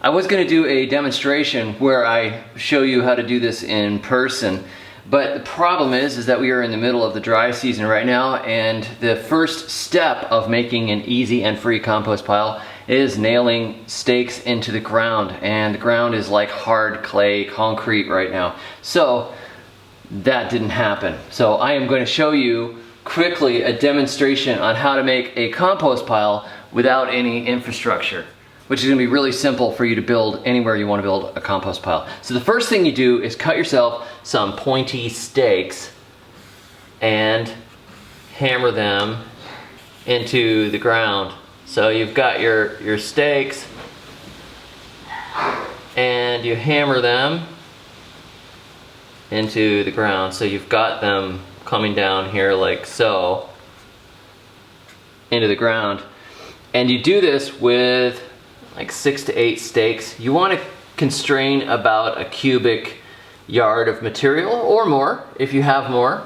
I was going to do a demonstration where I show you how to do this in person, but the problem is that we are in the middle of the dry season right now, and the first step of making an easy and free compost pile is nailing stakes into the ground, and the ground is like hard clay concrete right now. So that didn't happen. So I am going to show you quickly a demonstration on how to make a compost pile without any infrastructure, which is going to be really simple for you to build anywhere you want to build a compost pile. So the first thing you do is cut yourself some pointy stakes and hammer them into the ground. So you've got your stakes and you hammer them into the ground. So you've got them coming down here like so into the ground. And you do this with like 6 to 8 stakes. You want to constrain about a cubic yard of material or more if you have more.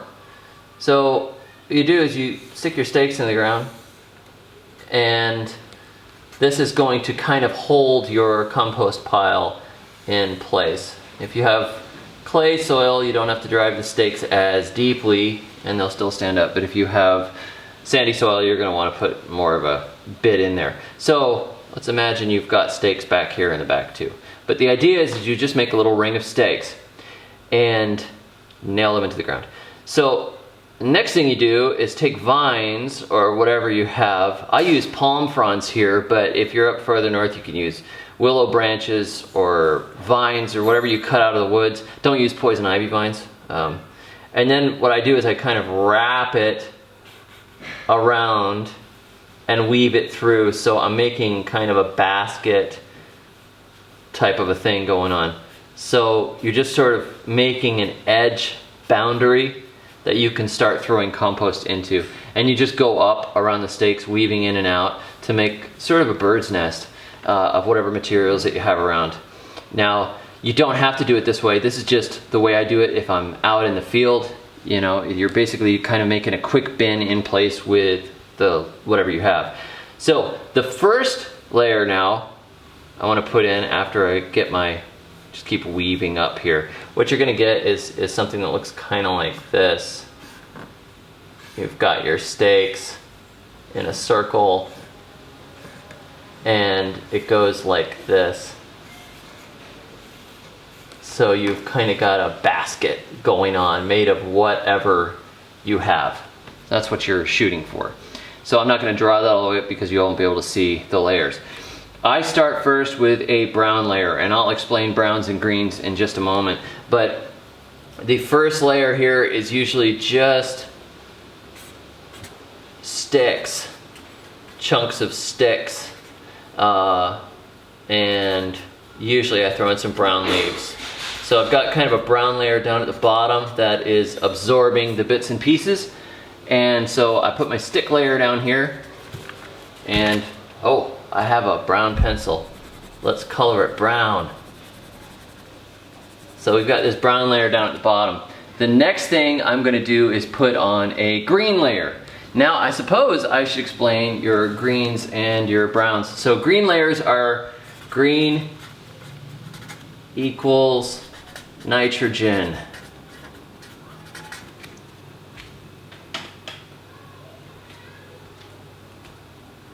So what you do is you stick your stakes in the ground, and this is going to kind of hold your compost pile in place. If you have clay soil, you don't have to drive the stakes as deeply and they'll still stand up. But if you have sandy soil, you're going to want to put more of a bit in there. So let's imagine you've got stakes back here in the back too. But the idea is you just make a little ring of stakes and nail them into the ground. So the next thing you do is take vines or whatever you have. I use palm fronds here, but if you're up further north, you can use willow branches or vines or whatever you cut out of the woods. Don't use poison ivy vines. And then what I do is I kind of wrap it around and weave it through, so I'm making kind of a basket type of a thing going on. So you're just sort of making an edge boundary that you can start throwing compost into, and you just go up around the stakes, weaving in and out to make sort of a bird's nest of whatever materials that you have around. Now, you don't have to do it this way. This is just the way I do it if I'm out in the field. You know, you're basically kind of making a quick bin in place with the whatever you have. So the first layer now I want to put in after I get my, just keep weaving up here. What you're gonna get is something that looks kind of like this. You've got your stakes in a circle and it goes like this. So you've kind of got a basket going on made of whatever you have. That's what you're shooting for. So I'm not going to draw that all the way up because you won't be able to see the layers. I start first with a brown layer, and I'll explain browns and greens in just a moment. But the first layer here is usually just sticks, chunks of sticks, and usually I throw in some brown leaves. So I've got kind of a brown layer down at the bottom that is absorbing the bits and pieces. And so I put my stick layer down here, and oh, I have a brown pencil. Let's color it brown. So we've got this brown layer down at the bottom. The next thing I'm going to do is put on a green layer. Now I suppose I should explain your greens and your browns. So green layers are green equals nitrogen.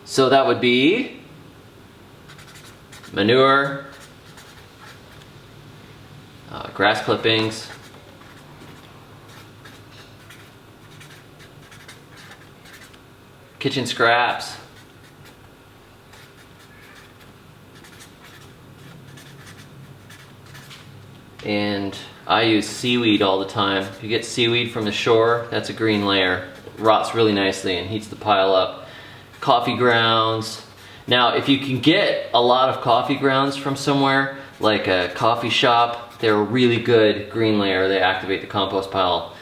So that would be manure, grass clippings, kitchen scraps, and I use seaweed all the time. If you get seaweed from the shore, that's a green layer. It rots really nicely and heats the pile up. Coffee grounds. Now, if you can get a lot of coffee grounds from somewhere, like a coffee shop, they're a really good green layer. They activate the compost pile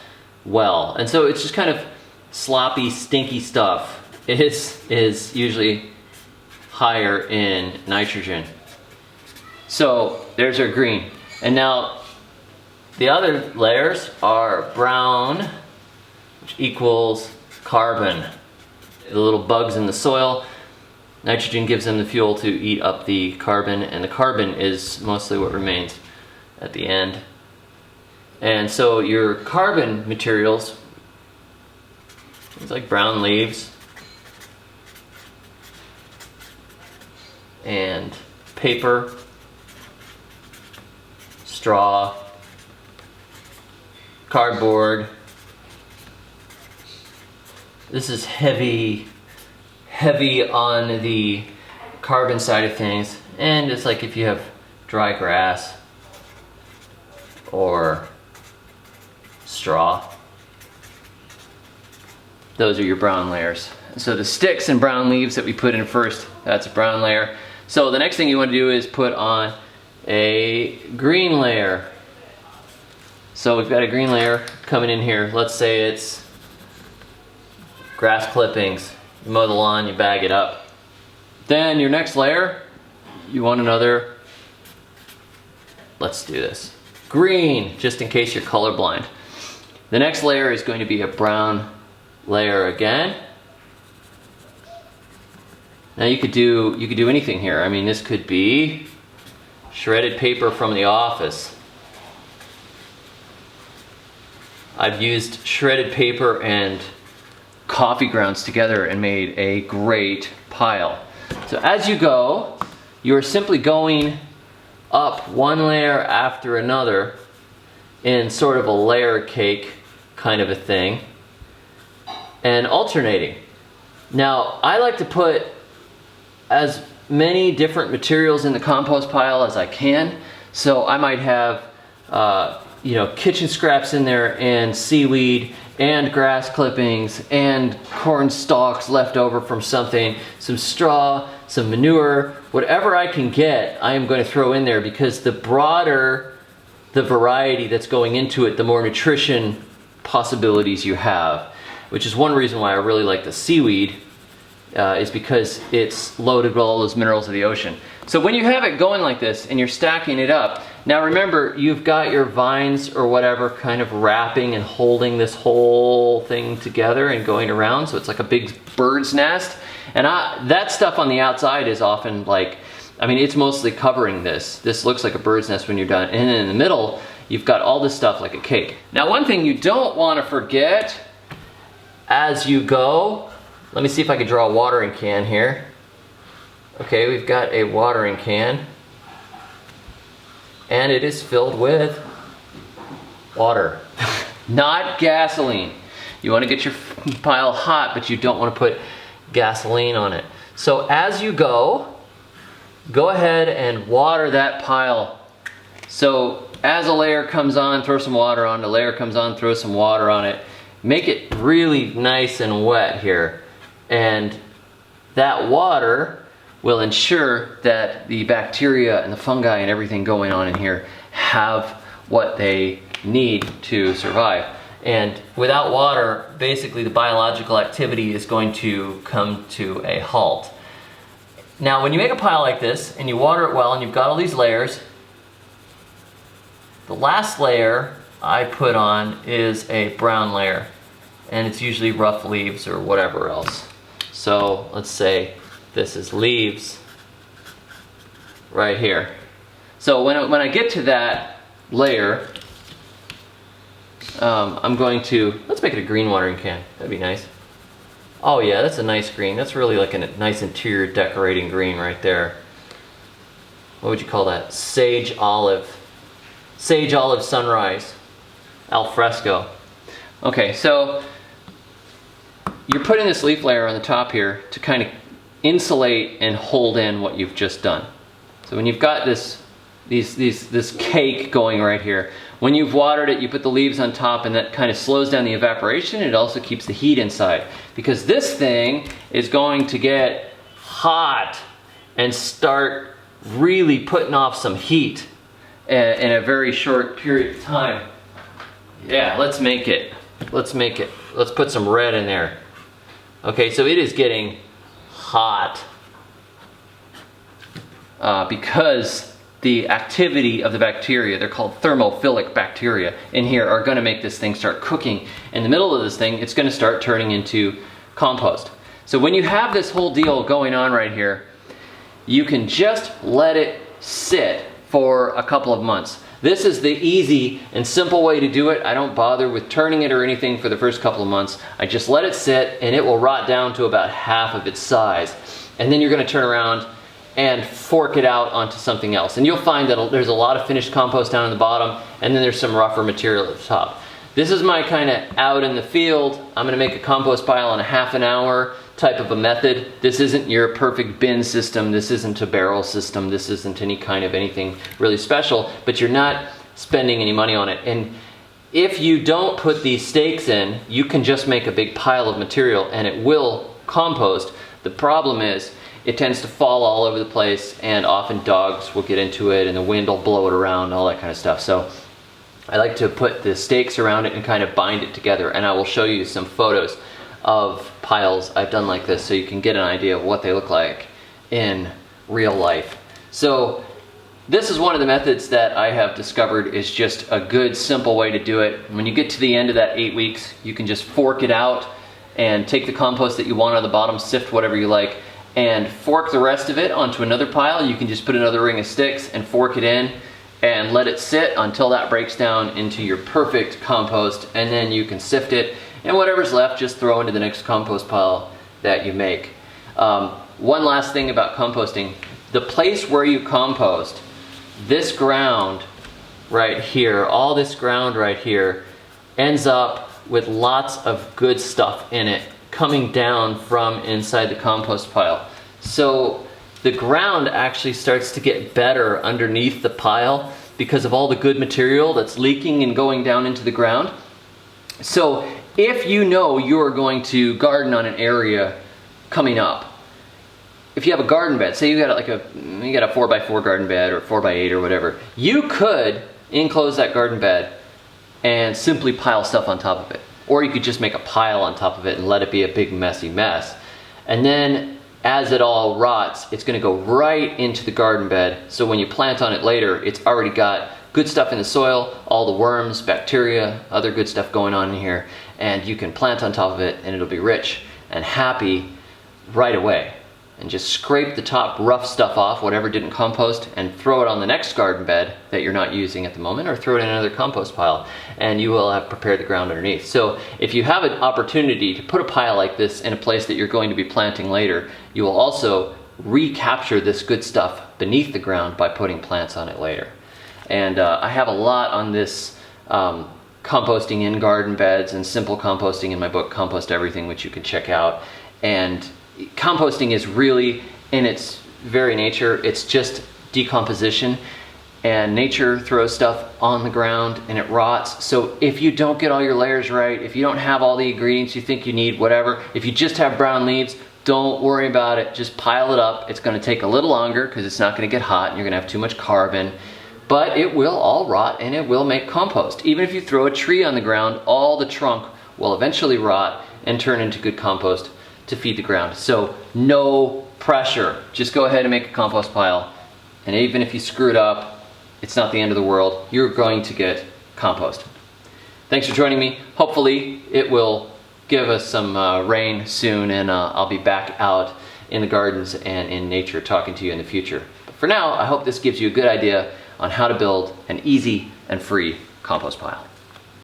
well. And so it's just kind of sloppy, stinky stuff. It is usually higher in nitrogen. So there's our green. And now the other layers are brown, which equals carbon. The little bugs in the soil Nitrogen gives them the fuel to eat up the carbon, and the carbon is mostly what remains at the end. And so your carbon materials, things like brown leaves and paper, straw, cardboard. This is heavy on the carbon side of things, and it's like if you have dry grass or straw, those are your brown layers. So the sticks and brown leaves that we put in first, that's a brown layer. So the next thing you want to do is put on a green layer. So we've got a green layer coming in here. Let's say it's grass clippings. You mow the lawn, you bag it up. Then your next layer, you want another, let's do this, green, just in case you're colorblind. The next layer is going to be a brown layer again. Now you could do anything here. I mean, this could be shredded paper from the office. I've used shredded paper and coffee grounds together and made a great pile. So as you go, you're simply going up one layer after another in sort of a layer cake kind of a thing, and alternating. Now, I like to put as many different materials in the compost pile as I can. So I might have kitchen scraps in there, and seaweed, and grass clippings, and corn stalks left over from something, some straw, some manure, whatever I can get, I am going to throw in there, because the broader the variety that's going into it, the more nutrition possibilities you have, which is one reason why I really like the seaweed, is because it's loaded with all those minerals of the ocean. So when you have it going like this and you're stacking it up, now remember, you've got your vines or whatever kind of wrapping and holding this whole thing together and going around, so it's like a big bird's nest. And that stuff on the outside is often like, I mean, it's mostly covering this. This looks like a bird's nest when you're done. And then in the middle, you've got all this stuff like a cake. Now, one thing you don't want to forget as you go, let me see if I can draw a watering can here. Okay, we've got a watering can, and it is filled with water, not gasoline. You want to get your pile hot, but you don't want to put gasoline on it. So as you go ahead and water that pile. So as a layer comes on, throw some water on, the layer comes on, throw some water on it. Make it really nice and wet here. And that water will ensure that the bacteria and the fungi and everything going on in here have what they need to survive. And without water, basically the biological activity is going to come to a halt. Now, when you make a pile like this and you water it well and you've got all these layers, the last layer I put on is a brown layer, and it's usually rough leaves or whatever else. So let's say this is leaves right here. So when I get to that layer, I'm going to, let's make it a green watering can. That'd be nice. Oh yeah, that's a nice green. That's really like a nice interior decorating green right there. What would you call that? Sage olive. Sage olive sunrise. Al fresco. Okay, so you're putting this leaf layer on the top here to kind of insulate and hold in what you've just done. So when you've got this cake going right here, when you've watered it, you put the leaves on top, and that kind of slows down the evaporation. It also keeps the heat inside, because this thing is going to get hot and start really putting off some heat in a very short period of time. Yeah, let's make it. Let's make it. Let's put some red in there. Okay, so it is getting hot because the activity of the bacteria, they're called thermophilic bacteria, in here are going to make this thing start cooking. In the middle of this thing, it's going to start turning into compost. So when you have this whole deal going on right here, you can just let it sit for a couple of months. This is the easy and simple way to do it. I don't bother with turning it or anything for the first couple of months. I just let it sit and it will rot down to about half of its size. And then you're going to turn around and fork it out onto something else. And you'll find that there's a lot of finished compost down in the bottom, and then there's some rougher material at the top. This is my kind of out in the field, I'm going to make a compost pile in a half an hour type of a method. This isn't your perfect bin system, this isn't a barrel system, this isn't any kind of anything really special, but you're not spending any money on it. And if you don't put these stakes in, you can just make a big pile of material and it will compost. The problem is, it tends to fall all over the place, and often dogs will get into it and the wind will blow it around, all that kind of stuff. So I like to put the stakes around it and kind of bind it together, and I will show you some photos of piles I've done like this so you can get an idea of what they look like in real life. So this is one of the methods that I have discovered is just a good simple way to do it. When you get to the end of that 8 weeks, you can just fork it out and take the compost that you want on the bottom, sift whatever you like, and fork the rest of it onto another pile. You can just put another ring of sticks and fork it in and let it sit until that breaks down into your perfect compost, and then you can sift it, and whatever's left just throw into the next compost pile that you make. One last thing about composting, the place where you compost, this ground right here, all this ground right here ends up with lots of good stuff in it coming down from inside the compost pile. So the ground actually starts to get better underneath the pile because of all the good material that's leaking and going down into the ground. So if you know you're going to garden on an area coming up, if you have a garden bed, say you got a 4x4 garden bed or 4x8 or whatever, you could enclose that garden bed and simply pile stuff on top of it. Or you could just make a pile on top of it and let it be a big messy mess. And then as it all rots, it's going to go right into the garden bed. So when you plant on it later, it's already got good stuff in the soil, all the worms, bacteria, other good stuff going on in here. And you can plant on top of it and it'll be rich and happy right away. And just scrape the top rough stuff off, whatever didn't compost, and throw it on the next garden bed that you're not using at the moment, or throw it in another compost pile, and you will have prepared the ground underneath. So if you have an opportunity to put a pile like this in a place that you're going to be planting later, you will also recapture this good stuff beneath the ground by putting plants on it later. And I have a lot on this composting in garden beds and simple composting in my book, Compost Everything, which you can check out. And composting is really, in its very nature, it's just decomposition, and nature throws stuff on the ground and it rots. So if you don't get all your layers right, if you don't have all the ingredients you think you need, whatever, if you just have brown leaves, don't worry about it, just pile it up. It's going to take a little longer because it's not going to get hot and you're going to have too much carbon, but it will all rot and it will make compost. Even if you throw a tree on the ground, all the trunk will eventually rot and turn into good compost to feed the ground. So no pressure. Just go ahead and make a compost pile. And even if you screw it up, it's not the end of the world. You're going to get compost. Thanks for joining me. Hopefully it will give us some rain soon, and I'll be back out in the gardens and in nature talking to you in the future. But for now, I hope this gives you a good idea on how to build an easy and free compost pile.